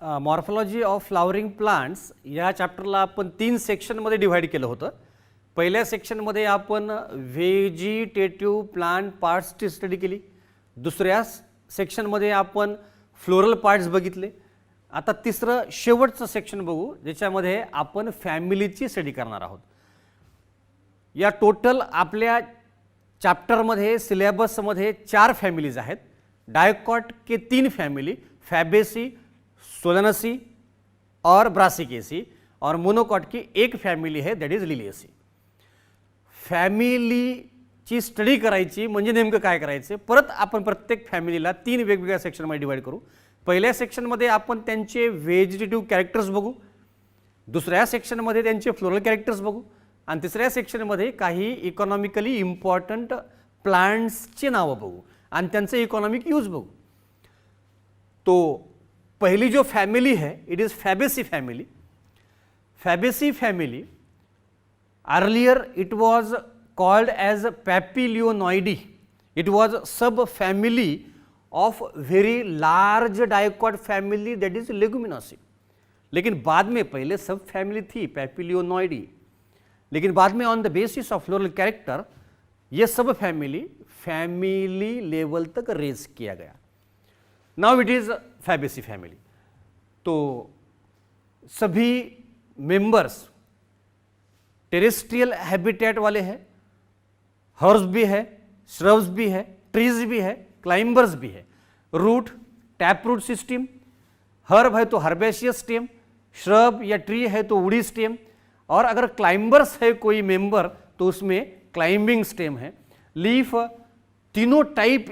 Morphology of flowering plants या चॅप्टरला आपण 3 सेक्शनमध्ये डिव्हाइड केलं होतं. पहिल्या सेक्शनमध्ये आपण व्हेजिटेटिव्ह प्लांट पार्ट्सची स्टडी केली. दुसऱ्या सेक्शनमध्ये आपण फ्लोरल पार्ट्स बघितले. आता तिसरं शेवटचं सेक्शन बघू ज्याच्यामध्ये आपण फॅमिलीची स्टडी करणार आहोत. या टोटल आपल्या चॅप्टरमध्ये सिलेबसमध्ये 4 फॅमिलीज आहेत. डायकॉट के 3 फैमिली, फैबेसी, सोलेनेसी और ब्रासिकेसी, और मोनोकॉट की एक फॅमिली है दैट इज लिलिएसी. फॅमिलीची स्टडी करायची म्हणजे नेमकं काय करायचं, परत आपण प्रत्येक फॅमिलीला 3 वेगवेगळ्या सेक्शनमध्ये डिवाइड करू. पहिल्या सेक्शनमध्ये आपण त्यांचे व्हेजिटेटिव्ह कॅरेक्टर्स बघू, दुसऱ्या सेक्शनमध्ये त्यांचे फ्लोरल कॅरेक्टर्स बघू, आणि तिसऱ्या सेक्शनमध्ये काही इकॉनॉमिकली इम्पॉर्टंट प्लांट्सचे नावं बघू आणि त्यांचे इकॉनॉमिक यूज बघू. तो पहली जो फैमिली है it is Fabaceae family. Fabaceae family earlier it was called as Papilionoideae. It was sub family of very large dicot family that is Leguminosae. लेकिन बाद में पहले सब फैमिली थी Papilionoideae, लेकिन बाद में on the basis of floral character ये सब फैमिली लेवल तक रेज किया गया. Now it is Fabaceae family. तो सभी मेंबर्स टेरेस्ट्रियल हैबिटेट वाले हैं, हर्ब्स भी है, श्रब्स भी है, ट्रीज भी है, क्लाइंबर्स भी है. Root tap root system, herb है तो हर्बेशियस स्टेम, श्रब या ट्री है तो वुडी स्टेम, और अगर क्लाइंबर्स है कोई मेंबर तो उसमें क्लाइंबिंग स्टेम है. लीफ तीनों टाइप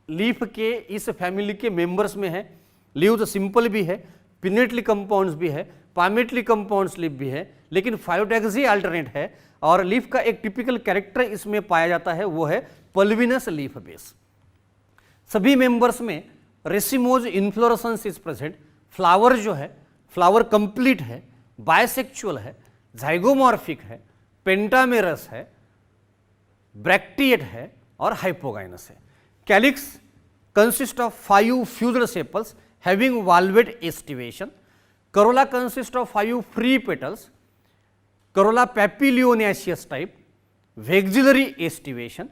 लीफ के इस फैमिली के मेंबर्स में है. लीव्स सिंपल भी है, पिनेटली कंपाउंड्स भी है, पामेटली कंपाउंड्स लीफ भी है, लेकिन फायोटैक्सी अल्टरनेट है. और लीफ का एक टिपिकल कैरेक्टर इसमें पाया जाता है वो है पल्विनस लीफ बेस. सभी मेंबर्स में racemose inflorescence is present. Flower जो है फ्लावर कंप्लीट है, बायसेक्चुअल है, जाइगोमॉर्फिक है, पेंटामेरस है, ब्रैक्टिएट है और हाइपोगाइनस है. Calyx consist of 5 fused sepals having valved estivation. Corolla consists of 5 free petals. Corolla papilionaceous type, vexillary estivation.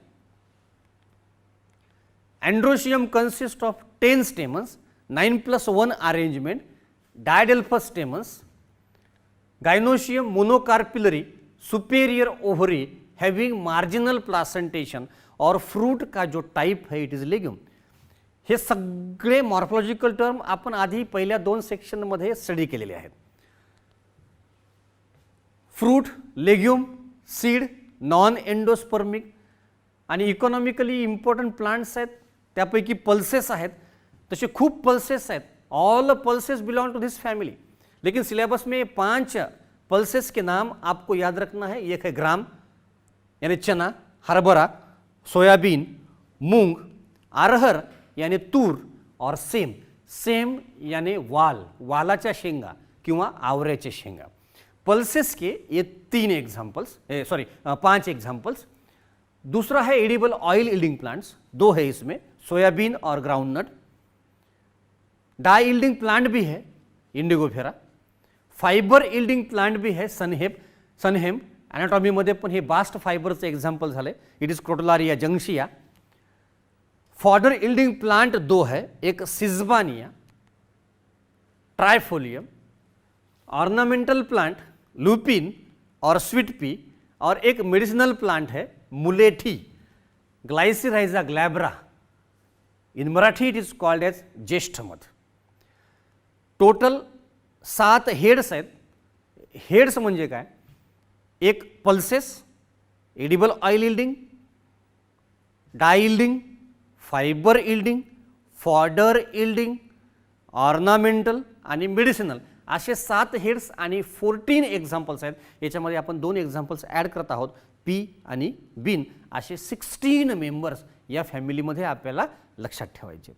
Androecium consists of 10 stamens, 9+1 arrangement, diadelphous stamens. Gynoecium monocarpillary, superior ovary having marginal placentation, और fruit का जो type है it is legume. हे सगळे morphological term आपण आधी पहिल्या 2 सेक्शनमध्ये study केलेले आहेत. Fruit, legume, seed, non endospermic आणि इकॉनॉमिकली इम्पॉर्टंट प्लांट्स आहेत. त्यापैकी पल्सेस आहेत, तसे खूप पल्सेस आहेत. All pulses belong to this family. लेकिन सिलेबस में 5 पल्सेस के नाम आपको याद रखना है. एक है ग्राम यानी चना, हरभरा, सोयाबीन, मूंग, अरहर यानी तूर, और सेम. सेम यानी वाल, वालाच्या शेंगा किंवा आवऱ्याच्या शेंगा. पल्सेस के ये 3 एग्जाम्पल्स, 5 एग्जाम्पल्स. दूसरा है एडिबल ऑयल यील्डिंग प्लांट्स, 2 है इसमें, सोयाबीन और ग्राउंडनट. डाई यील्डिंग प्लांट भी है, इंडिगोफेरा. फाइबर यील्डिंग प्लांट भी है, सनहेम. एनाटॉमीमध्ये पण हे बास्ट फायबरचं एक्झाम्पल झाले, it is Crotalaria juncea. Fodder yielding plant 2 है, एक Sesbania, Trifolium. Ornamental plant lupin और स्वीट पी, और एक मेडिसिनल प्लांट है मुलेठी, Glycyrrhiza glabra. In Marathi it is called as ज्येष्ठमध. टोटल 7 हेड्स आहेत. हेड्स म्हणजे काय, एक pulses, edible oil yielding, dye yielding, fibre yielding, fodder yielding, ornamental आणि मेडिसिनल, असे 7 हेड्स आणि 14 एक्झाम्पल्स आहेत. याच्यामध्ये आपण 2 एक्झाम्पल्स ॲड करत आहोत, पी आणि बीन. असे 16 मेंबर्स या फॅमिलीमध्ये आपल्याला लक्षात ठेवायचे.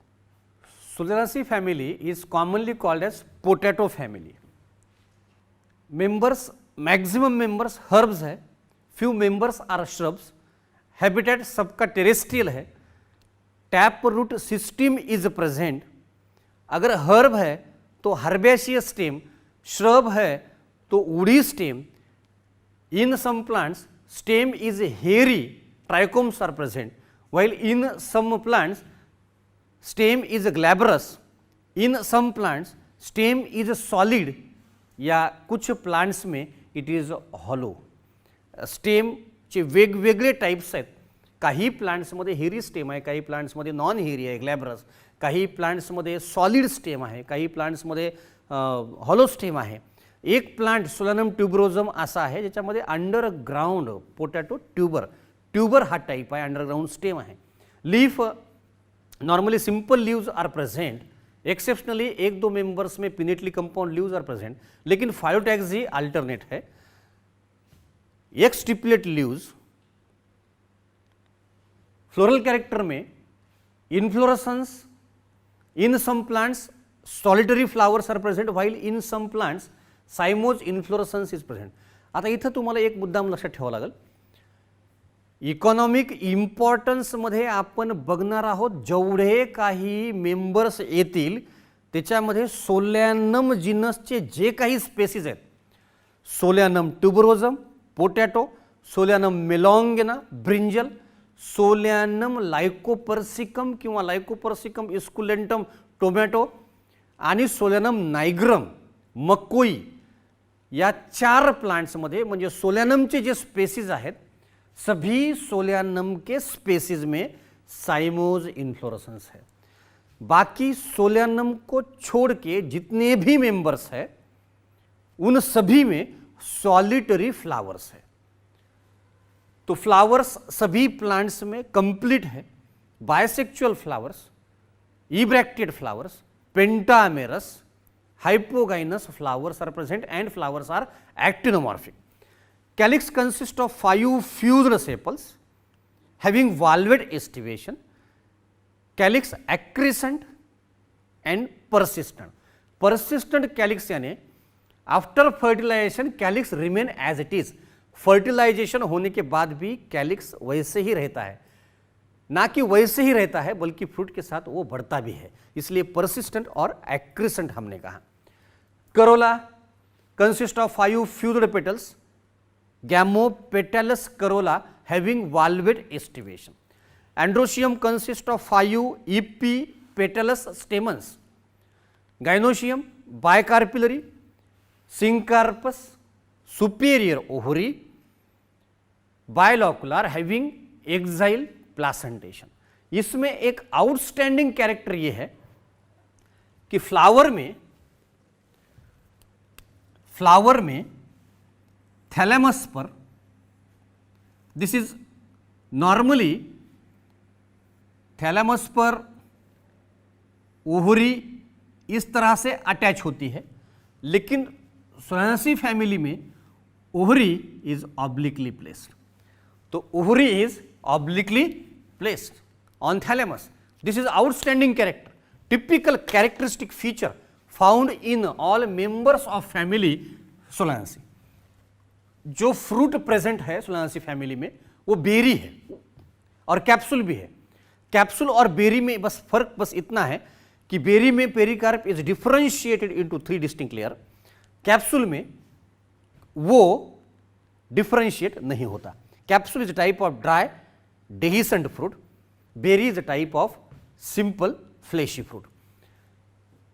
Solanaceae family is commonly called as potato family. Members, maximum members herbs है, few members are shrubs. Habitat सबका टेरेस्ट्रियल है. Tap root system is present. अगर हर्ब है तो हर्बेशियस स्टेम, श्रब है तो woody stem. In some plants, stem is hairy, trichomes are present, while in some plants, stem is glabrous. In some plants, stem is solid, या कुछ plants में it is hollow. स्टेमचे वेगवेगळे types आहेत. काही प्लांट्समध्ये हेरी stem आहे, काही प्लांट्समध्ये नॉन हेरी आहे, ग्लॅब्रस. काही प्लांट्समध्ये सॉलिड स्टेम आहे, काही प्लांट्समध्ये हॉलो स्टेम आहे. एक प्लांट सोलॅनम ट्युबरोजम असा आहे ज्याच्यामध्ये अंडरग्राउंड पोटॅटो ट्यूबर हा टाइप आहे, अंडरग्राउंड स्टेम आहे. Leaf normally simple leaves are present, exceptionally एक दो मेंबर्स में pinnately compound leaves are present, लेकिन फाइलोटैक्सी अल्टरनेट है. Exstipulate leaves. Floral character में inflorescence, in some plants solitary flowers are present, while in some plants cymose inflorescence is present. आता इथं तुम्हाला एक मुद्दा लक्षात ठेवावा लागेल. इकॉनॉमिक इम्पॉर्टन्समध्ये आपण बघणार आहोत जेवढे काही मेंबर्स येतील त्याच्यामध्ये सोलॅनम जिनसचे जे काही स्पेसीज आहेत, सोलॅनम ट्युबरोजम पोटॅटो, सोलॅनम मेलॉन्गिना ब्रिंजल, सोलॅनम लाइकोपर्सिकम किंवा लाइकोपर्सिकम इस्कुलेंटम टोमॅटो आणि सोलॅनम नायग्रम मकोई, या 4 प्लांट्समध्ये म्हणजे सोलॅनमचे जे स्पेसीज आहेत सभी सोलैनम के स्पेसीज में साइमोज इन्फ्लोरेसेंस है. बाकी सोलैनम को छोड़ के जितने भी मेंबर्स हैं उन सभी में सॉलिटरी फ्लावर्स है. तो फ्लावर्स सभी प्लांट्स में कंप्लीट है. Bisexual flowers, ebracteate flowers, pentamerous, hypogynous flowers are present and flowers are actinomorphic. Calyx consists of 5 fused sepals having valved estivation, calyx accrescent and persistent. Persistent calyx यानी after fertilization calyx remain as it is. Fertilization होने के बाद भी calyx वैसे ही रहता है, ना कि वैसे ही रहता है बल्कि फ्रूट के साथ वो बढ़ता भी है, इसलिए परसिस्टेंट और एक्रिसेंट हमने कहा. Corolla consist of 5 fused petals, Gamopetalous corolla having valved estivation. Androecium consists of 5 epipetalous stamens. Gynoecium bicarpillary, syncarpous, superior ovary, bilocular having exile placentation. इसमें एक आउटस्टैंडिंग कैरेक्टर ये है कि फ्लावर में थैलेमस पर, दिस इज नॉर्मली थैलेमस पर ovary इस तरह से अटैच होती है, लेकिन सोलानेसी फैमिली में ओवरी इज ऑब्लिकली प्लेस्ड. तो ovary is obliquely placed on thalamus. This is outstanding character, typical characteristic feature found in all members of family Solanaceae. जो फ्रूट प्रेजेंट है सोलानेसी फैमिली में वो berry है और capsule भी है. कैप्सूल और बेरी में बस फर्क बस इतना है कि बेरी में pericarp is differentiated into 3 distinct layer, capsule में वो डिफरेंशिएट नहीं होता. Capsule is a type of dry dehiscent fruit, berry is a type of simple fleshy fruit.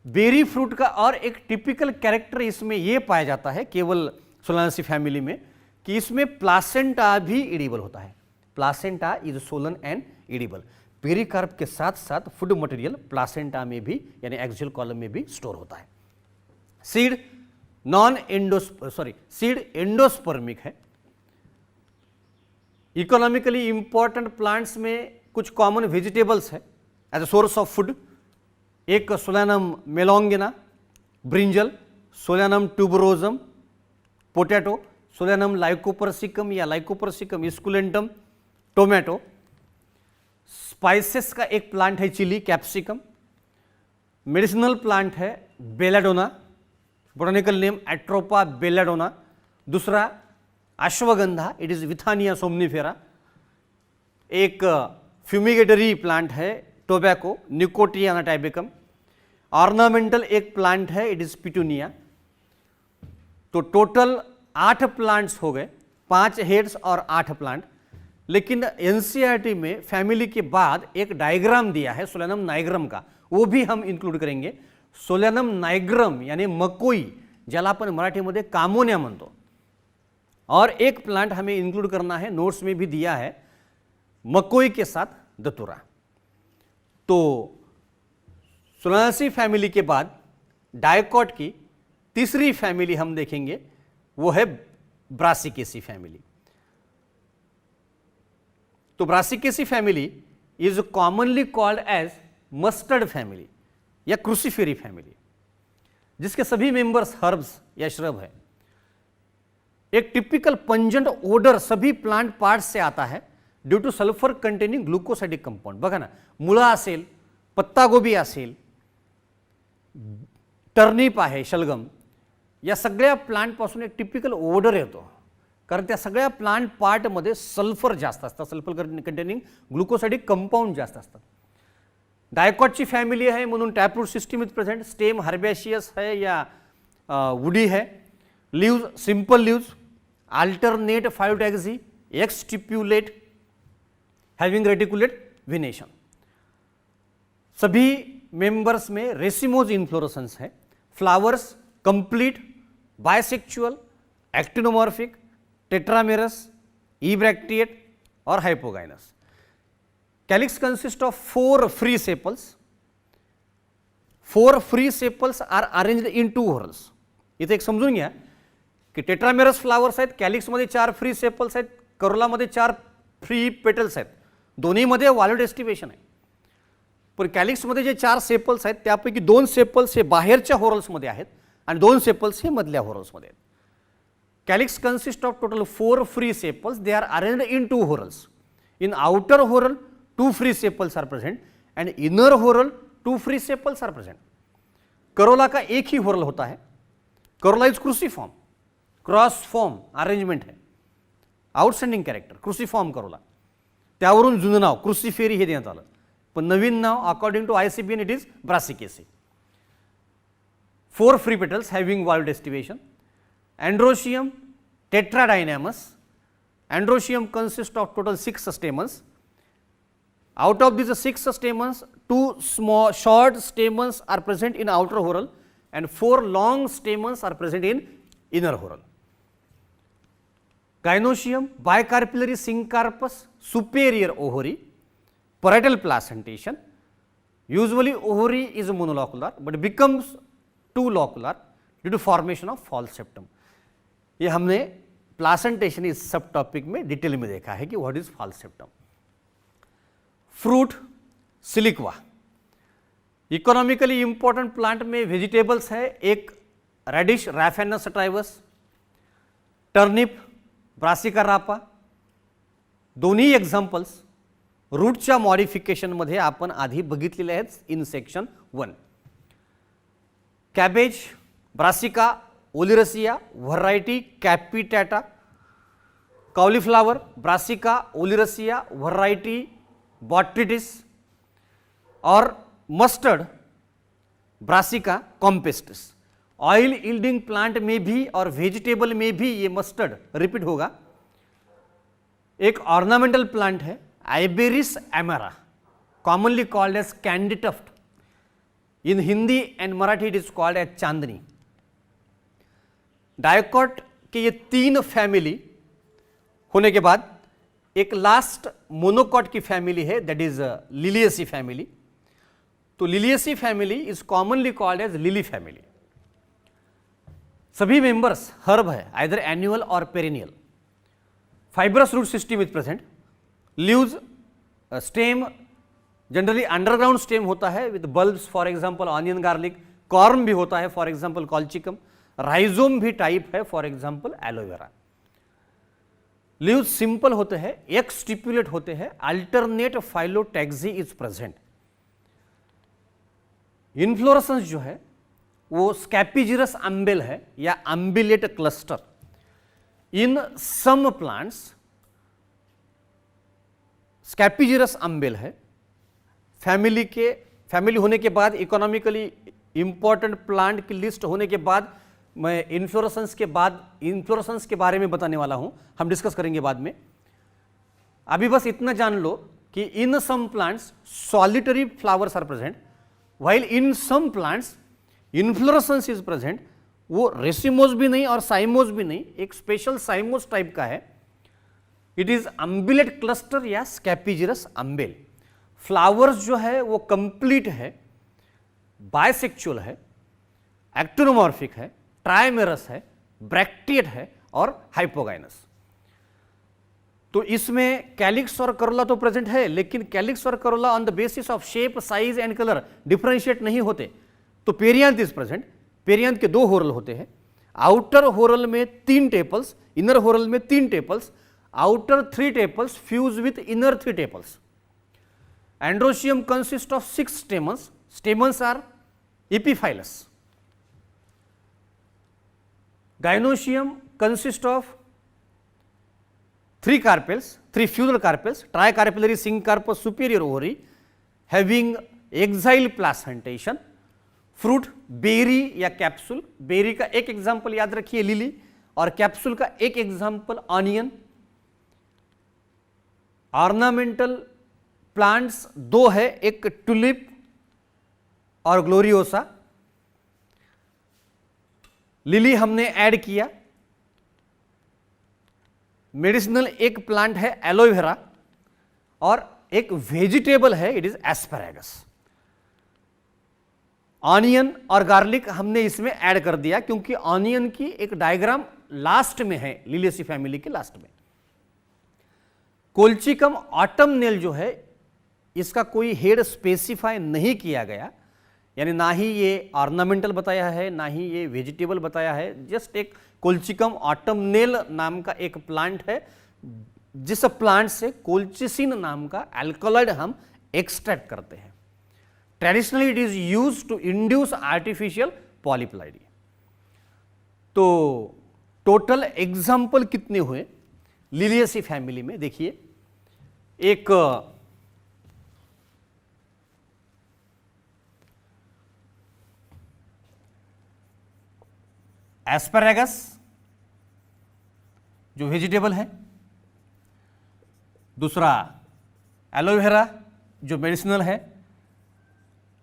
Berry fruit का और एक टिपिकल कैरेक्टर इसमें यह पाया जाता है केवल सोलानेसी फैमिली में कि इसमें प्लासेंटा भी एडिबल होता है. Placenta is Solan and edible. Pericarp के साथ साथ फूड मटेरियल प्लासेंटा में भी यानी एक्सियल कॉलम में भी स्टोर होता है. सीड सीड एंडोस्पर्मिक है. इकोनॉमिकली इंपॉर्टेंट प्लांट्स में कुछ कॉमन वेजिटेबल्स है as a source of food. एक Solanum melongena brinjal, Solanum tuberosum potato, Solanum lycopersicum या लाइकोपर्सिकम इस्कुलेंटम टोमैटो. स्पाइसेस का एक प्लांट है चिली कैप्सिकम. मेडिसिनल प्लांट है belladonna, botanical name Atropa belladonna. दूसरा ashwagandha, it is Withania somnifera. एक fumigatory plant है tobacco Nicotiana tabacum. Ornamental एक plant है, इट इज पिटूनिया। तो टोटल 8 प्लांट्स हो गए, 5 हेड्स और 8 प्लांट। लेकिन एनसीईआरटी में फैमिली के बाद एक डायग्राम दिया है सोलेनम नायग्रम का, वो भी हम इंक्लूड करेंगे। सोलेनम नायग्रम यानी मकोई, ज्याला आपण मराठीमध्ये कामोन्या म्हणतो। और एक प्लांट हमें इंक्लूड करना है, नोट्स में भी दिया है, मकोई के साथ दतुरा। तो सोलेनासी फैमिली के बाद डायकॉट की तीसरी फैमिली हम देखेंगे, वो है ब्रासिकेसी फैमिली। तो Brassicaceae family is commonly called as mustard family या क्रूसीफेरी फैमिली, जिसके सभी मेंबर्स हर्ब्स या श्रब है। एक टिपिकल पंजेंट ओडर सभी प्लांट पार्ट्स से आता है due to sulphur containing glucosidic compound. बघा ना, मुळा असेल, पत्तागोबी असेल, टर्निप आहे, शलगम, या सगळ्या प्लांटपासून एक टिपिकल ओडर येतो, कारण त्या सगळ्या प्लांट पार्टमध्ये सल्फर जास्त असतात, सल्फर कंटेनिंग ग्लुकोसाइडिक कंपाउंड जास्त असतात। डायकॉटची फैमिली है म्हणून taproot system is present, stem herbaceous है या वुडी है, leaves simple leaves, alternate phyllotaxy, exstipulate, having reticulate venation. सभी मेंबर्स में रेसिमोज इन्फ्लोरेसेंस है, flowers complete, bisexual, actinomorphic, tetramerous, ebracteate और hypogynous. Calyx consists of 4 free sepals. 4 free sepals are arranged in 2 whorls. इथे एक समजून घ्या की टेट्रामेरस फ्लावर्स आहेत, कॅलिक्स मध्ये 4 फ्री सेपल्स आहेत, करोला मध्ये 4 फ्री पेटल्स आहेत, दोन्ही मध्ये वॉल्यूड एस्टिवेशन आहे। पण कॅलिक्स मध्ये जे 4 सेपल्स आहेत त्यापैकी 2 सेपल्स हे बाहेरच्या होरल्स मध्ये आहेत आणि 2 सेपल्स हे मधल्या होरल्स मध्ये आहेत। Calyx consist of total 4 free sepals, they are arranged in 2 whorls. In outer whorl 2 free sepals are present and inner whorl 2 free sepals are present. Corolla का एक ही whorl होता है, corolla is cruciform, cross form arrangement है, outstanding character cruciform corolla, त्यावरून जुनं नाव Cruciferae हे देण्यात आलं, पण नवीन नाव according to ICBN it is Brassicaceae. 4 free petals having walled estivation. Androecium tetradynamus. Androecium consists of total 6 stamens. Out of these 6 stamens, 2 small short stamens are present in outer whorl and 4 long stamens are present in inner whorl. Gynoecium bicarpillary syncarpus, superior ovary, parietal placentation. Usually ovary is monolocular but becomes 2 locular due to formation of false septum. ये हमने placentation इस सब topic में detail में देखा है कि what is false septum. Fruit siliqua, economically important plant में वेजिटेबल्स है, एक radish Raphanus sativus, turnip Brassica rapa, दोन्ही एक्झाम्पल्स रूटच्या मॉडिफिकेशनमध्ये आपण आधी बघितलेले आहेत in section 1। Cabbage Brassica oleracea variety capitata, cauliflower Brassica oleracea variety botrytis, और mustard Brassica campestris. Oil yielding plant में भी और वेजिटेबल में भी ये मस्टर्ड रिपीट होगा। एक ऑर्नामेंटल प्लांट है Iberis amara, commonly called as candytuft, in Hindi and Marathi it is called as चांदनी। डायकॉट के ये 3 फैमिली होने के बाद एक लास्ट मोनोकॉट की फैमिली है, दैट इज लिलियसी फैमिली। तो Liliaceae family is commonly called as lily family. सभी मेंबर्स हर्ब है, आइदर एन्युअल और perennial. Fibrous root system is present, leaves stem generally underground stem होता है with bulbs, for example onion garlic, corm भी होता है for example colchicum, rhizome भी type है for example aloe vera. Leaves simple होते हैं, एक्सटिप्यूलेट होते हैं, alternate phyllotaxy is present. Inflorescence जो है वो स्कैपिजिरस अम्बेल है या अम्बिलेट क्लस्टर। इन सम प्लांट्स स्कैपिजिरस अम्बेल है, फैमिली होने के बाद इकोनॉमिकली इंपॉर्टेंट प्लांट की लिस्ट होने के बाद मैं इन्फ्लोरेसेंस के बारे में बताने वाला हूं, हम डिस्कस करेंगे बाद में। अभी बस इतना जान लो कि in some plants solitary flowers are present, while in some plants inflorescence is present. वो रेसिमोस भी नहीं और साइमोस भी नहीं, एक स्पेशल साइमोस टाइप का है। इट इज अम्बिलेट क्लस्टर या स्कैपिजिरस अम्बेल। फ्लावर्स जो है वो कंप्लीट है, बायसेक्चुअल है, एक्टिनोमॉर्फिक है, ट्राइमेरस है, ब्रैक्टिएट है और हाइपोगाइनस। तो इसमें कैलिक्स और करोला तो प्रेजेंट है, लेकिन कैलिक्स और Corolla on the basis of shape, size and colour differentiate नहीं होते। तो पेरियांथ इज प्रेजेंट। पेरियांथ के 2 होरल होते हैं, आउटर होरल में 3 टेपल्स, इनर होरल में 3 tepals, outer 3 tepals fuse with inner 3 tepals. Androecium consist of 6 stamens, stamens are epiphyllous. Gynoecium consist of 3 carpels, 3 fusional carpels, tricarpellary syncarpous superior ovary having exile placentation। Fruit berry या capsule, berry का एक example याद रखिए lily, और capsule का एक example onion. Ornamental plants 2 है, एक टुलिप और ग्लोरियोसा। लिली हमने ऐड किया। मेडिसिनल एक प्लांट है एलोवेरा और एक वेजिटेबल है, इट इज एस्पैरागस। ऑनियन और गार्लिक हमने इसमें ऐड कर दिया क्योंकि ऑनियन की एक डायग्राम लास्ट में है, लिलियेसी फैमिली के लास्ट में। कोल्चिकम ऑटमनेल जो है, इसका कोई हेड स्पेसिफाई नहीं किया गया, यानी ना ही ये ऑर्नामेंटल बताया है ना ही ये वेजिटेबल बताया है। जस्ट एक कोल्चिकम ऑटमनेल नाम का एक प्लांट है, जिस प्लांट से कोल्चिसिन नाम का एल्कोलॉइड हम एक्सट्रैक्ट करते हैं। Traditionally it is used to induce artificial polyploidy. तो टोटल एग्जाम्पल कितने हुए लिलियेसी फैमिली में? देखिए, एक एस्पैरागस जो वेजिटेबल है, दूसरा एलोवेरा जो मेडिसिनल है,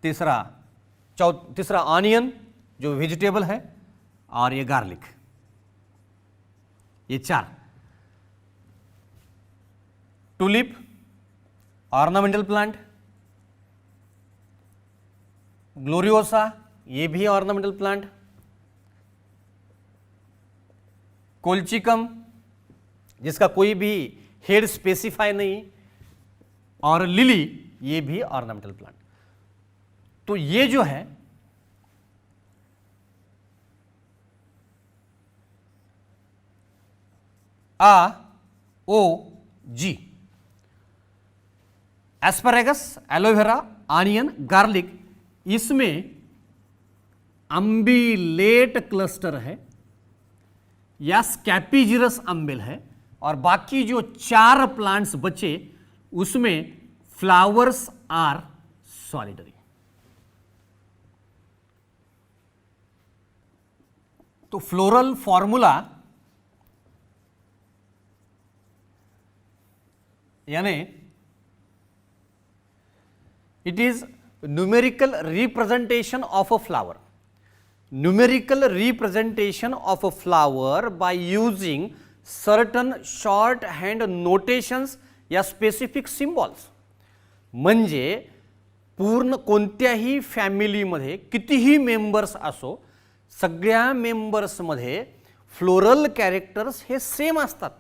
तीसरा ऑनियन जो वेजिटेबल है, और ये गार्लिक। ये 4। टुलिप ऑर्नामेंटल प्लांट, ग्लोरियोसा ये भी ऑर्नामेंटल प्लांट, कोल्चिकम जिसका कोई भी हेड स्पेसिफाई नहीं, और लिली ये भी ऑर्नामेंटल प्लांट। तो ये जो है AOG, asparagus, aloe vera, onion, garlic, इसमें अम्बिलेट क्लस्टर है या स्कैपिजिरस अम्बेल है, और बाकी जो 4 प्लांट्स बचे उसमें फ्लावर्स आर सॉलिटरी। तो फ्लोरल फॉर्मूला यानी it is numerical representation of a flower. Numerical representation of a flower by using certain short hand notations या स्पेसिफिक सिम्बॉल्स। म्हणजे पूर्ण कोणत्याही फॅमिलीमध्ये कितीही मेंबर्स असो, सगळ्या मेंबर्समध्ये फ्लोरल कॅरेक्टर्स हे सेम असतात।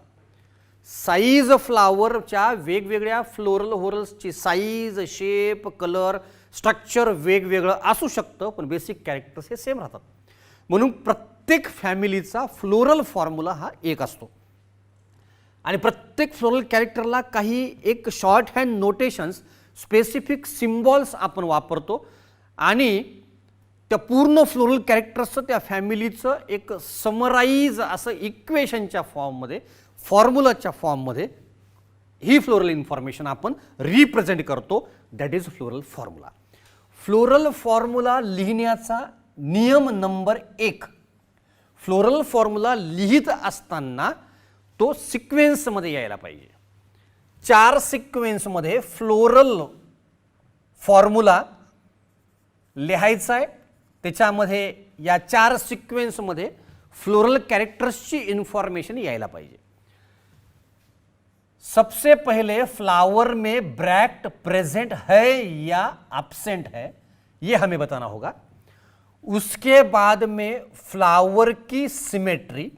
साईज फ्लावरच्या वेगवेगळ्या फ्लोरल होरल्सची साईज, शेप, कलर, स्ट्रक्चर वेगवेगळं असू शकतं, पण बेसिक कॅरेक्टर्स हे सेम राहतात। म्हणून प्रत्येक फॅमिलीचा फ्लोरल फॉर्म्युला हा एक असतो आणि प्रत्येक फ्लोरल कॅरेक्टरला काही एक short hand notations, specific symbols आपण वापरतो आणि त्या पूर्ण फ्लोरल कॅरेक्टर्सचं त्या फॅमिलीचं एक समराइज असं इक्वेशनच्या फॉर्ममध्ये, फॉर्म्युलाच्या फॉर्ममध्ये ही फ्लोरल इन्फॉर्मेशन आपण रिप्रेझेंट करतो, that is floral formula. Floral formula लिहिण्याचा नियम नंबर 1, फ्लोरल फॉर्म्युला लिहित असताना तो सिक्वेन्समध्ये यायला पाहिजे. 4 सिक्वेन्समध्ये फ्लोरल फॉर्म्युला लिहायचा आहे. त्याच्यामध्ये या 4 सिक्वेन्समध्ये फ्लोरल कैरेक्टर्सची इन्फॉर्मेशन यायला पाहिजे. सबसे पहले फ्लावर में ब्रैक्ट प्रेजेंट है या एब्सेंट है, यह हमें बताना होगा. उसके बाद में फ्लावर की सिमेट्री,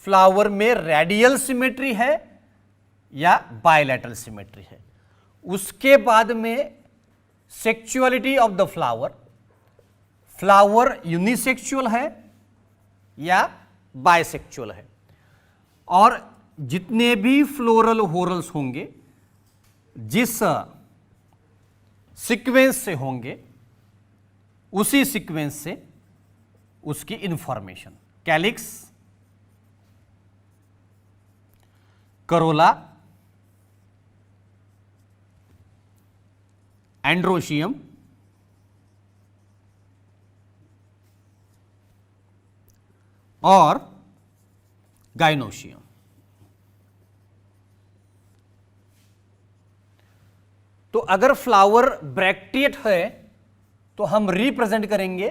फ्लावर में रेडियल सिमेट्री है या बायलैटरल सिमेट्री है. उसके बाद में sexuality of the flower, flower unisexual है या बायसेक्सुअल है. और जितने भी फ्लोरल होरल्स होंगे जिस सीक्वेंस से होंगे उसी सीक्वेंस से उसकी इंफॉर्मेशन. कैलिक्स, करोला, एंड्रोशियम, और गाइनोशियम. तो अगर फ्लावर ब्रैक्टिएट है तो हम रिप्रेजेंट करेंगे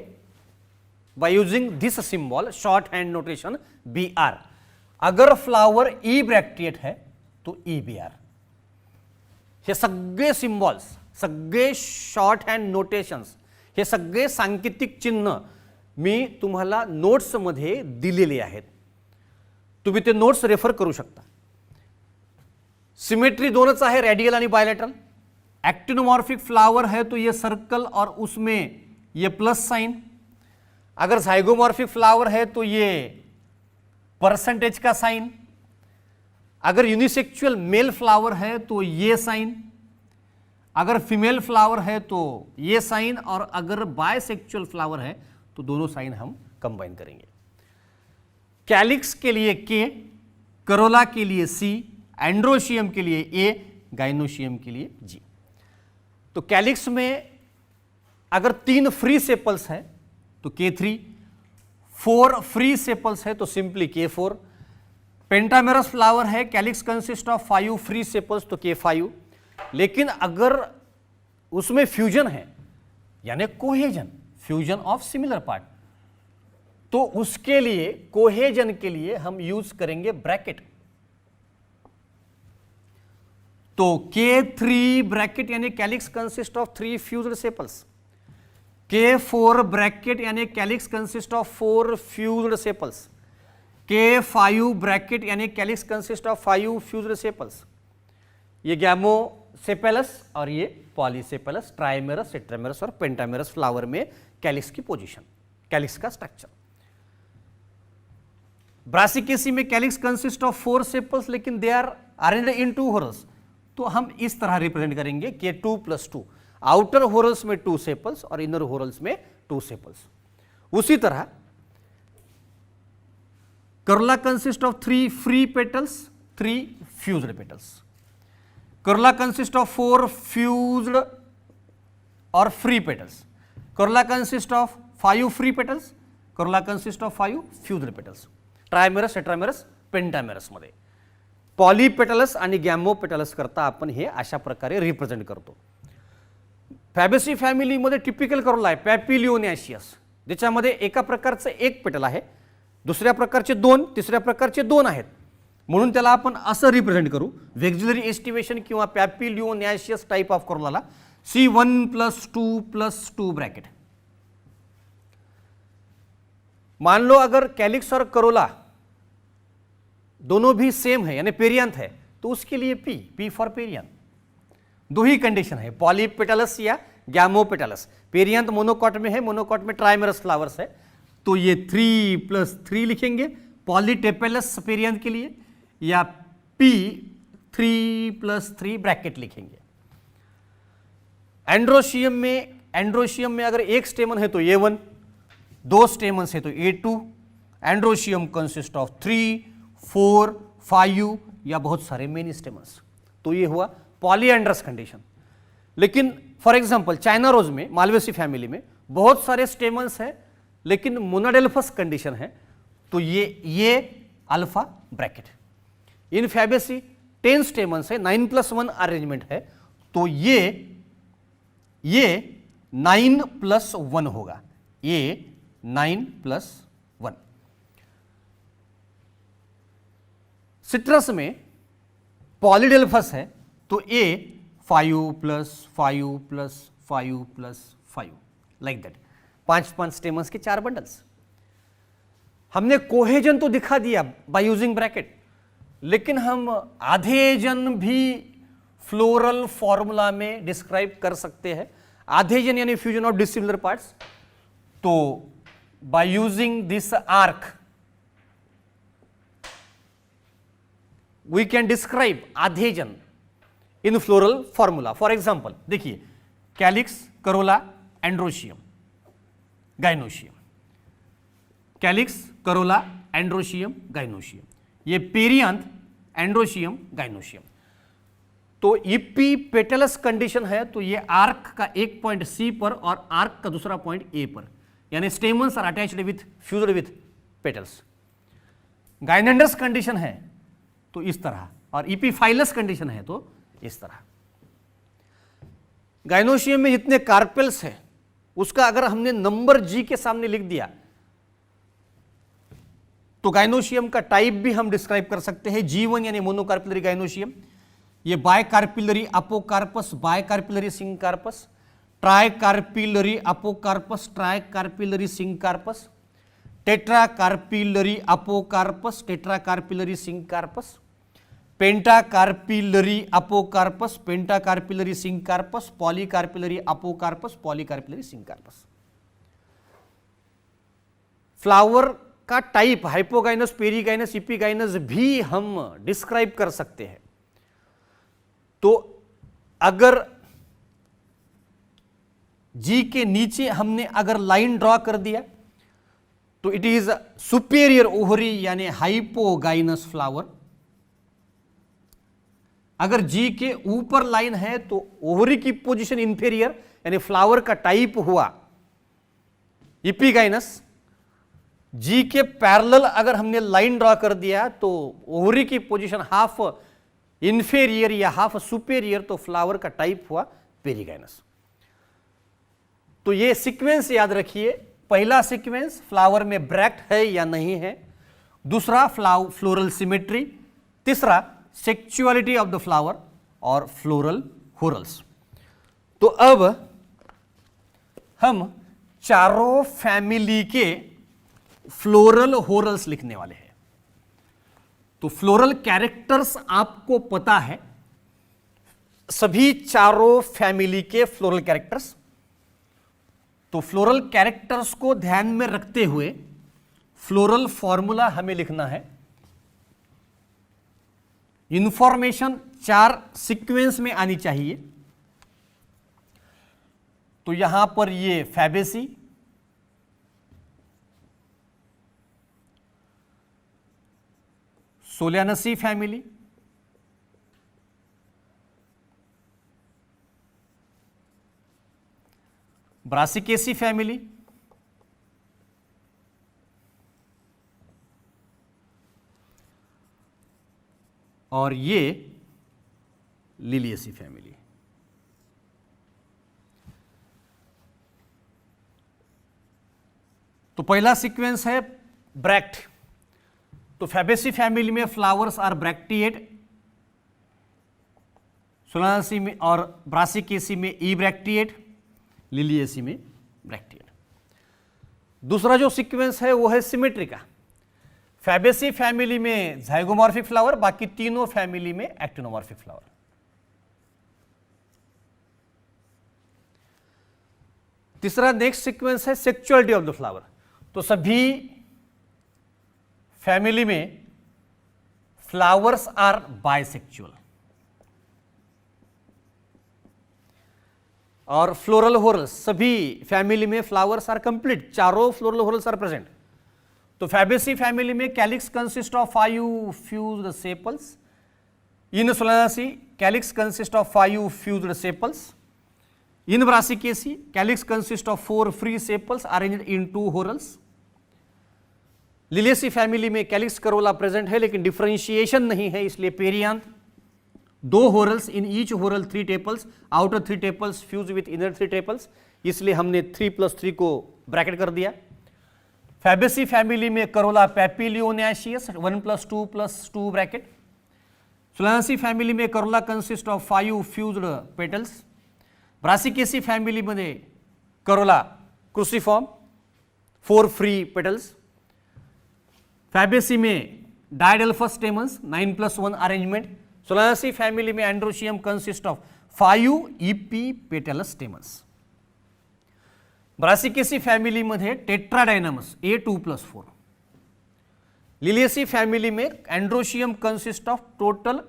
by using this symbol, short hand notation BR. अगर फ्लावर ई ब्रैक्टिएट है तो EBR. हे सगळे सिंबॉल्स, सगळे शॉर्ट हँड नोटेशन्स, हे सगळे सांकेतिक चिन्ह मी तुम्हाला नोट्समध्ये दिलेले आहेत. तुम्ही ते नोट्स रेफर करू शकता. सिमेट्री दोनच आहे, रेडियल आणि बायलैटरल. एक्टिनोमॉर्फिक फ्लावर है तो ये सर्कल और उसमें ये प्लस साइन. अगर जाइगोमॉर्फिक फ्लावर है तो ये परसेंटेज का साइन. अगर यूनिसेक्सुअल मेल फ्लावर है तो ये साइन. अगर फीमेल फ्लावर है तो ये साइन. और अगर बायसेक्सुअल फ्लावर है तो दोनों साइन हम कंबाइन करेंगे. कैलिक्स के लिए K, करोला के लिए C, एंड्रोशियम के लिए A, गाइनोशियम के लिए G. तो कैलिक्स में अगर 3 फ्री सेपल्स है तो K3, 4 फ्री सेपल्स है तो सिंपली K4. पेंटामेरस फ्लावर है, calyx consist of 5 free sepals तो K5. लेकिन अगर उसमें फ्यूजन है यानी cohesion, fusion of similar part, तो उसके लिए, कोहेजन के लिए हम यूज करेंगे ब्रैकेट. तो K3 ब्रैकेट यानी calyx consist of 3 fused sepals. K4 bracket यानी calyx consist of 4 fused sepals. K5 bracket यानी calyx consist of 5 fused sepals. ये गैमोसेपेलस और ये पॉलीसेपेलस, ट्राइमेरस, टेट्रामेरस और पेंटामेरस फ्लावर में कैलिक्स की पोजीशन, कैलिक्स का स्ट्रक्चर. ब्रासिकेसी में कैलिक्स कंसिस्ट ऑफ 4 सेपल्स लेकिन दे आर अरेंज्ड इन 2 होरल्स. तो हम इस तरह रिप्रेजेंट करेंगे K2 + 2. आउटर होरल्स में 2 सेपल्स और इनर होरल्स में 2 सेपल्स. उसी तरह corolla consist of 3 free petals, 3 fused petals. Corolla consist of 4 fused और free petals. Corolla consist of 5 free petals. Corolla consist of 5 fused petals. Trimerous, tetramerous, pentamerous मध्ये. Polypetalous आणि gamopetalous करता आपण हे अशा प्रकारे रिप्रेझेंट करतो. फॅबेसी फॅमिलीमध्ये टिपिकल करोला आहे पॅपिलिओनॅशियस, ज्याच्यामध्ये एका प्रकारचं एक पेटल आहे, दुसऱ्या प्रकारचे 2, तिसऱ्या प्रकारचे 2 आहेत. म्हणून त्याला आपण असं रिप्रेझेंट करू, व्हेक्झिलरी एस्टिवेशन किंवा पॅपिलिओनॅशियस टाइप ऑफ करोलाला C1 + 2 + 2 ब्रैकेट. मान लो अगर कैलिक्स और करोला दोनों भी सेम है यानी पेरियांथ है तो उसके लिए P for perianth. 2 he condition है, पॉलीपेटलस या गैमोपेटलस. पेरियांथ मोनोकॉट में है, मोनोकॉट में ट्राइमेरस फ्लावर्स है, तो ये 3 + 3 लिखेंगे. पॉलीटेपेलस पेरियांथ के लिए या P 3 + 3 ब्रैकेट लिखेंगे. एंड्रोशियम में अगर एक स्टेमन है तो A1, 2 स्टेमन्स है तो A2. एंड्रोशियम कंसिस्ट ऑफ 3, 4, 5 या बहुत सारे मेनी स्टेमन्स. तो ये हुआ पॉलीएंड्रस कंडीशन. लेकिन फॉर एग्जांपल चाइना रोज में, मालवेसी फैमिली में बहुत सारे स्टेमन्स हैं, लेकिन मोनाडेल्फस कंडीशन है, तो ये अल्फा ब्रैकेट। इन फैबेसी 10 स्टेमन्स है, 9+1 अरेंजमेंट है, तो ये 9+1 होगा, ये 9+1। सिट्रस में पॉलीडेल्फस है, तो ए 5+5+5+5 लाइक दैट, 5 स्टेमन्स के 4 बंडल्स। हमने कोहेजन तो दिखा दिया बाय यूजिंग ब्रैकेट, लेकिन हम आधेजन भी फ्लोरल फॉर्मूला में डिस्क्राइब कर सकते हैं। आधेजन यानी फ्यूजन ऑफ डिसिमिलर पार्ट्स, तो by using this arc we can describe adhesion in floral formula. For example, देखिए calyx, Corolla, androecium, gynoecium, calyx, Corolla, androecium, gynoecium, ये पेरियांथ, एंड्रोशियम, गाइनोशियम। तो EP petals condition है, तो ये arc का एक point सी पर और आर्क का दूसरा पॉइंट ए पर, यानी stamens are attached with fused with petals. Gynandrous condition है तो इस तरह, और इपीफाइलस कंडीशन है तो इस तरह। गाइनोशियम में जितने कार्पेल्स हैं उसका अगर हमने नंबर जी के सामने लिख दिया तो गाइनोशियम का टाइप भी हम डिस्क्राइब कर सकते हैं। G1 यानी मोनोकार्पिलरी गाइनोशियम, ये बायकार्पिलरी अपोकार्पस, बायकार्पिलरी सिंकार्पस, ट्राइकार्पिलरी अपोकार्पस, ट्राइकार्पिलरी सिंकार्पस, टेट्राकार्पिलरी अपोकार्पस, टेट्राकार्पिलरी सिंकार्पस, पेंटाकार्पिलरी अपोकार्पस, पेंटाकार्पिलरी सिंकार्पस, पॉलीकार्पिलरी अपोकार्पस, पॉलीकार्पिलरी सिंकार्पस। फ्लावर का टाइप हाइपोगाइनस, पेरीगाइनस, इपीगाइनस भी हम डिस्क्राइब कर सकते हैं। तो अगर जी के नीचे हमने अगर लाइन ड्रॉ कर दिया तो इट इज सुपेरियर ओवरी यानी हाइपोगाइनस फ्लावर। अगर जी के ऊपर लाइन है तो ओवरी की पोजीशन इंफीरियर यानी फ्लावर का टाइप हुआ इपीगाइनस। जी के पैरेलल अगर हमने लाइन ड्रॉ कर दिया तो ओवरी की पोजीशन हाफ इंफीरियर या हाफ सुपेरियर, तो फ्लावर का टाइप हुआ पेरीगाइनस। तो ये सीक्वेंस याद रखिए। पहला सीक्वेंस फ्लावर में ब्रैक्ट है या नहीं है, दूसरा फ्लोरल सिमेट्री, तीसरा सेक्सुअलिटी ऑफ द फ्लावर और फ्लोरल होरल्स। तो अब हम चारों फैमिली के फ्लोरल होरल्स लिखने वाले हैं। तो फ्लोरल कैरेक्टर्स आपको पता है, सभी चारों फैमिली के फ्लोरल कैरेक्टर्स। तो फ्लोरल कैरेक्टर्स को ध्यान में रखते हुए फ्लोरल फॉर्मूला हमें लिखना है। इंफॉर्मेशन 4 सीक्वेंस में आनी चाहिए। तो यहां पर ये फैबेसी, सोलियानसी फैमिली, ब्रासिकेसी फैमिली, और ये लिलियसी फैमिली। तो पहला सीक्वेंस है ब्रैक्ट। तो फैबेसी फैमिली में फ्लावर्स आर ब्रैक्टिएट, सोलानासी में और ब्रासिकेसी में ई ब्रैक्टिएट, लिलियसी में ब्रैक्टिएट। दूसरा जो सीक्वेंस है वो है सिमेट्री का। फैबेसी फैमिली में जाइगोमॉर्फिक फ्लावर, बाकी तीनों फैमिली में एक्टिनोमॉर्फिक फ्लावर। तीसरा नेक्स्ट सीक्वेंस है सेक्सुअलिटी ऑफ द फ्लावर। तो सभी फैमिली में फ्लावर्स आर बाइसेक्सुअल। और फ्लोरल होरल्स, सभी फैमिली में फ्लावर्स आर कंप्लीट, चारों फ्लोरल होरल्स आर प्रेजेंट। तो फैबेसी फैमिली में calyx consist of 5 fused sepals. In Solanaceae calyx consist of 5 fused sepals. In Brassicaceae calyx consist of 4 free sepals arranged in 2 whorls. Liliaceae family में calyx corolla present है लेकिन differentiation नहीं है, इसलिए perianth. 2 whorls, in each whorl 3 tepals, outer 3 tepals fuse with inner 3 tepals, इसलिए हमने 3+3 को bracket कर दिया। फैबेसी फैमिली में corolla papilionaceous 1+2+2 bracket. Solanaceae family में corolla consist of 5 fused petals. Brassicaceae family मध्ये corolla cruciform 4 free petals. Fabaceae में diadelphous stamens 9+1 arrangement. Solanaceae family में androecium consist of 5 epipetalous stamens. Brassicaceae family मध्ये tetradynamous A2+4। Liliaceae family में androecium consist of total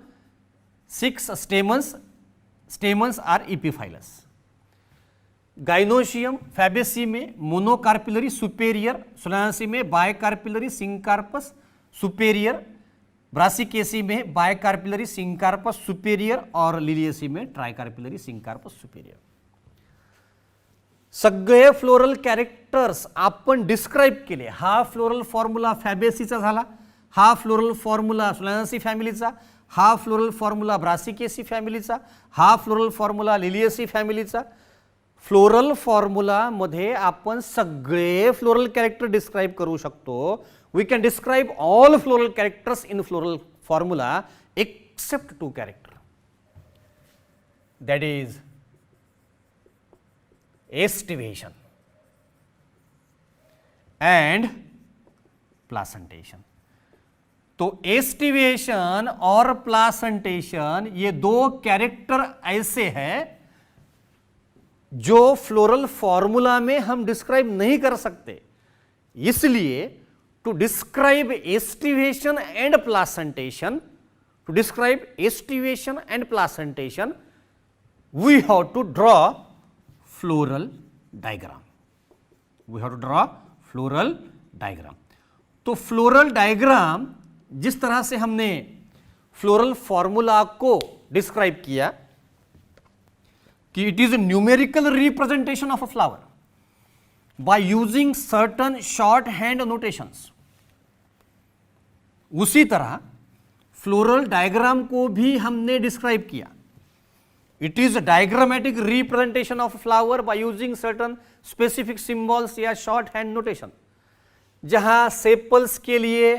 6 stamens, stamens are epiphyllous. Gynoecium Fabaceae में monocarpellary superior, Solanaceae में bicarpellary सिंकार्पस superior, Brassicaceae में bicarpellary सिंकार्पस superior और Liliaceae में ट्राइकार्पिलरी सिंकार्पस superior. सगळे floral characters आपण describe केले। हा फ्लोरल फॉर्म्युला फॅबेसीचा झाला, हा फ्लोरल फॉर्म्युला सोलानेसी फॅमिलीचा, हा फ्लोरल फॉर्म्युला ब्रासिकेसी फॅमिलीचा, हा फ्लोरल फॉर्म्युला लिलियेसी फॅमिलीचा। फ्लोरल फॉर्म्युला मध्ये आपण सगळे फ्लोरल कॅरेक्टर डिस्क्राइब करू शकतो। We can describe all floral characters in floral formula except 2 character, that is aestivation and placentation. तो एस्टिवेशन और प्लासेंटेशन ये 2 कैरेक्टर ऐसे हैं जो फ्लोरल फॉर्मूला में हम डिस्क्राइब नहीं कर सकते, इसलिए to describe aestivation and placentation, to describe aestivation and placentation we have to draw floral diagram. We have to draw floral diagram. तो फ्लोरल डायग्राम जिस तरह से हमने फ्लोरल फॉर्मूला को डिस्क्राइब किया कि it is a numerical representation of a flower by using certain short hand notations, उसी तरह फ्लोरल डायग्राम को भी हमने डिस्क्राइब किया। It is a diagrammatic representation of flower by using certain specific symbols या शॉर्ट हैंड नोटेशन। जहां sepals के लिए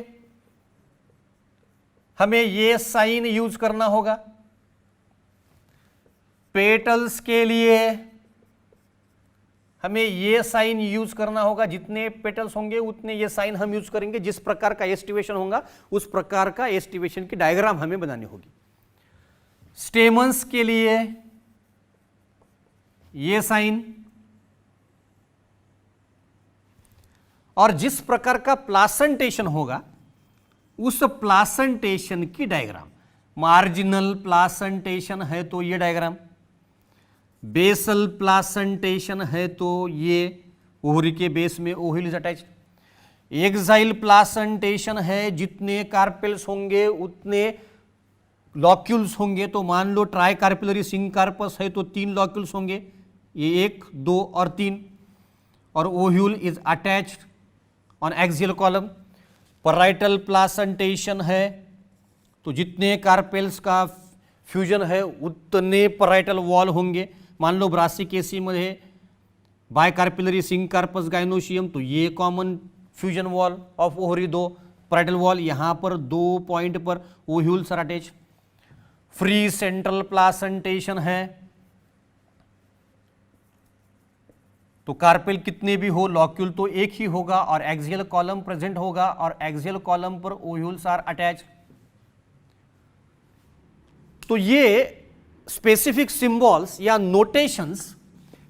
हमें ये साइन यूज करना होगा, पेटल्स के लिए हमें ये साइन यूज करना होगा, जितने पेटल्स होंगे उतने ये साइन हम यूज करेंगे। जिस प्रकार का एस्टिवेशन होगा उस प्रकार का एस्टिवेशन की डायग्राम हमें बनानी होगी। स्टेमन्स के लिए ये साइन, और जिस प्रकार का प्लासेंटेशन होगा उस प्लासेंटेशन की डायग्राम। मार्जिनल प्लासेंटेशन है तो ये डायग्राम, बेसल प्लासेंटेशन है तो ये ओवरी के बेस में ovule is attached, axile placentation है जितने कार्पेल्स होंगे उतने लॉक्यूल्स होंगे। तो मान लो ट्राई कार्पिलरी सिंकार्पस है तो 3 लॉक्यूल्स होंगे, ये 1, 2 और 3, और ovule is attached on axial column. Parietal placentation है तो जितने कार्पेल्स का फ्यूजन है उतने पैराइटल वॉल होंगे। मान लो ब्रासिकेसी मध्ये बायकार्पिलरी सिंकार्पस गाइनोशियम तो ये common fusion wall of ovary 2 parietal wall, यहां पर 2 पॉइंट पर ovules are attached. Free central placentation है तो कार्पेल कितने भी हो लॉक्यूल तो एक ही होगा और एक्सियल कॉलम प्रेजेंट होगा और एक्सियल कॉलम पर ओव्यूल्स आर अटैच्ड। तो ये स्पेसिफिक सिंबल्स या नोटेशंस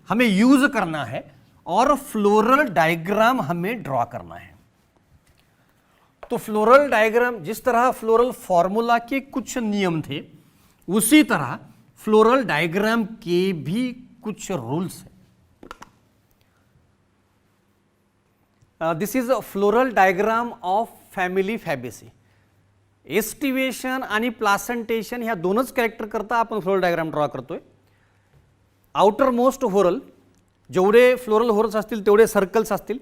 हमें यूज करना है और फ्लोरल डायग्राम हमें ड्रॉ करना है। तो फ्लोरल डायग्राम जिस तरह फ्लोरल फॉर्मूला के कुछ नियम थे उसी तरह फ्लोरल डायग्राम के भी कुछ रूल्स हैं। This is a floral diagram of family Fabaceae. Aestivation आणि प्लासेंटेशन ह्या दोनच कॅरेक्टर करता आपण फ्लोरल डायग्राम ड्रॉ करतोय। आउटर मोस्ट व्होरल, जेवढे फ्लोरल व्होरल्स असतील तेवढे सर्कल्स असतील.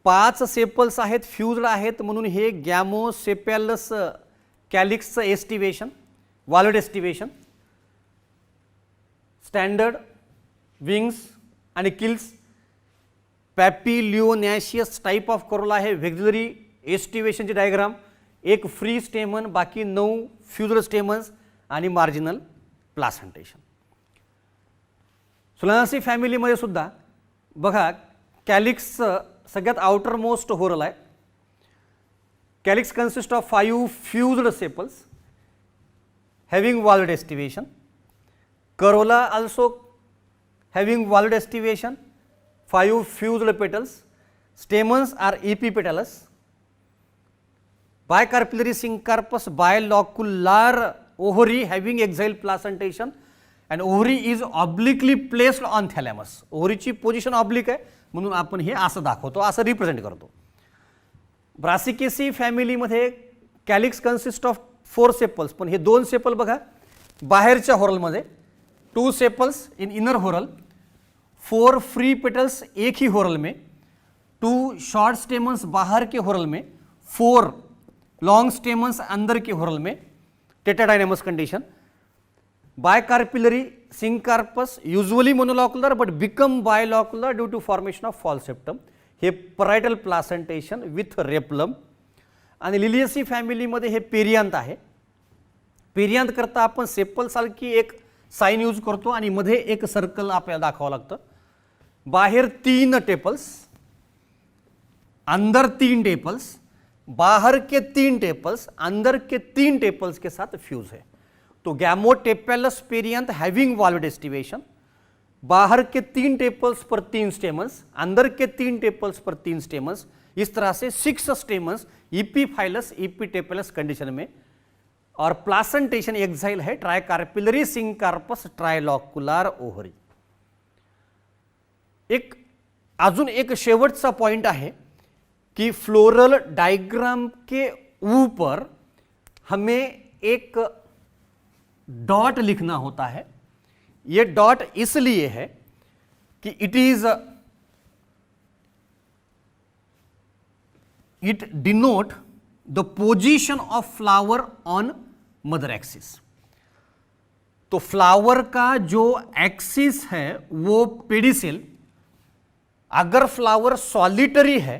5 सेपल्स आहेत, फ्यूज्ड आहेत, म्हणून हे गॅमोसेपॅलस कॅलिक्सचं aestivation, walled aestivation. Standard wings आणि keels. Papilionaceous type of corolla आहे. व्हेक्झिलरी एस्टिवेशनची डायग्राम, एक फ्री स्टेमन, बाकी 9 फ्यूज्ड स्टेमन्स आणि मार्जिनल प्लासेंटेशन. सोलानासी फॅमिलीमध्ये सुद्धा बघा कॅलिक्सचं सगळ्यात आउटर मोस्ट व्होरल आहे. Calyx consist of 5 fused sepals having walled aestivation. Corolla also having walled estivation, 5 fused petals. Stamens are epipetalous. Bicarpillary syncarpous bilocular ovary having exile placentation, and ovary is obliquely placed on thalamus. ओव्हरीची position oblique आहे म्हणून आपण हे असं दाखवतो, असं represent करतो. Brassicaceae फॅमिलीमध्ये calyx consist of 4 sepals, पण हे 2 सेपल बघा बाहेरच्या होरलमध्ये, 2 sepals in inner whorl, 4 free petals एक ही होरल में, 2 शॉर्ट स्टेमन्स बाहर के होरल में, 4 लॉन्ग स्टेमन्स अंदर के होरल में. Tetradynamous condition. Bicarpellary syncarpous usually monolocular but become bilocular due to formation of false septum. हे परायटल प्लासेंटेशन विथ रेप्लम. आणि लिलियसी फॅमिलीमध्ये हे पेरियांत आहे. पेरियांत करता आपण सेपलसारखी एक साइन यूज करतो आणि मध्ये एक सर्कल आपल्याला दाखवावं लागतं. बाहेर 3 टेपल्स, अंदर 3 टेपल्स, बाहर के 3 टेपल्स, अंदर के 3 टेपल्स के साथ फ्यूज है. तो गैमोटेपेलस पेरियांत हैविंग वॉल्वड एस्टिवेशन. बाहर के 3 टेपल्स पर 3 स्टेमन्स, अंदर के 3 टेपल्स पर 3 स्टेमन्स. इस तरह से 6 स्टेमन्स इपीफाइलस इपीटेपेलस कंडीशन में. और प्लासेंटेशन एक्साइल है ट्राइकार्पिलरी सिंकार्पस ट्राइलॉक्युलर ओव्हरी. एक अजून एक शेवटचा पॉइंट है कि फ्लोरल डायग्राम के ऊपर हमें एक डॉट लिखना होता है. ये डॉट इसलिए है कि it denote the position of flower on mother axis. तो फ्लावर का जो एक्सिस है वो पेडिसेल. अगर फ्लावर सॉलिटरी है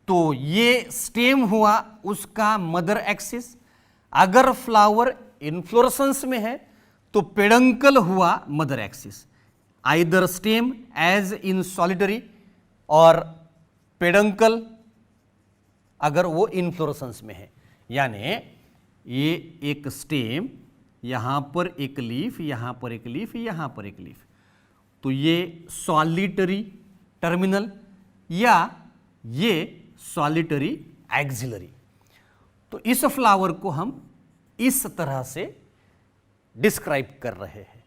तो ये स्टेम हुआ उसका मदर एक्सिस. अगर फ्लावर इन्फ्लोरेसेंस में है तो पेडंकल हुआ mother axis. Either stem as in solitary और पेडंकल अगर वो इन्फ्लोरेसेंस में है. यानी ये एक स्टेम, यहाँ पर एक लीफ, यहाँ पर एक लीफ, यहाँ पर एक लीफ. तो ये सॉलिटरी टर्मिनल या ये सॉलिटरी एक्सिलरी. तो इस फ्लावर को हम इस तरह से डिस्क्राइब कर रहे हैं.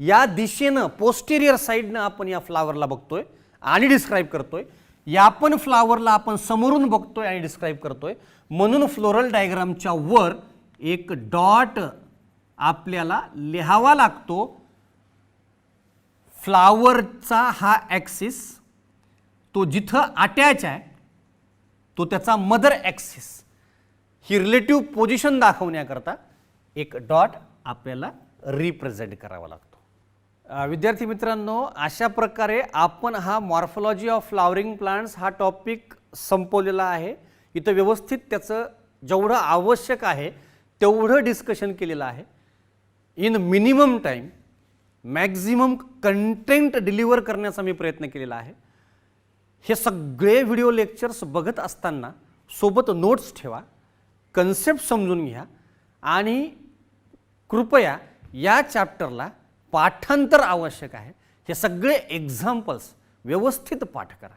या दिशेनं पोस्टेरियर साइडनं आपण या फ्लावरला बघतोय आणि डिस्क्राइब करतोय. या पण फ्लावरला आपण समोरून बघतोय आणि डिस्क्राइब करतोय. म्हणून फ्लोरल डायग्रामच्या वर एक डॉट आपल्याला लिहावा लागतो. फ्लावरचा हा ॲक्सिस तो जिथं अटॅच आहे तो त्याचा मदर ॲक्सिस. ही रिलेटिव्ह पोझिशन दाखवण्याकरता एक डॉट आपल्याला रिप्रेझेंट करावा लागतो. विद्यार्थी मित्रांनो, अशा प्रकारे आपण हा मॉर्फोलॉजी ऑफ फ्लावरिंग प्लांट्स हा टॉपिक संपवलेला आहे. इथं व्यवस्थित त्याचं जेवढं आवश्यक आहे तेवढं डिस्कशन केलेलं आहे. इन minimum time maximum content deliver करण्याचा मी प्रयत्न केलेला आहे. हे सगळे व्हिडिओ लेक्चर्स बघत असताना सोबत नोट्स ठेवा, कन्सेप्ट समजून घ्या आणि कृपया या चॅप्टरला पाठांतर आवश्यक आहे. हे सगळे एक्झाम्पल्स व्यवस्थित पाठ करा.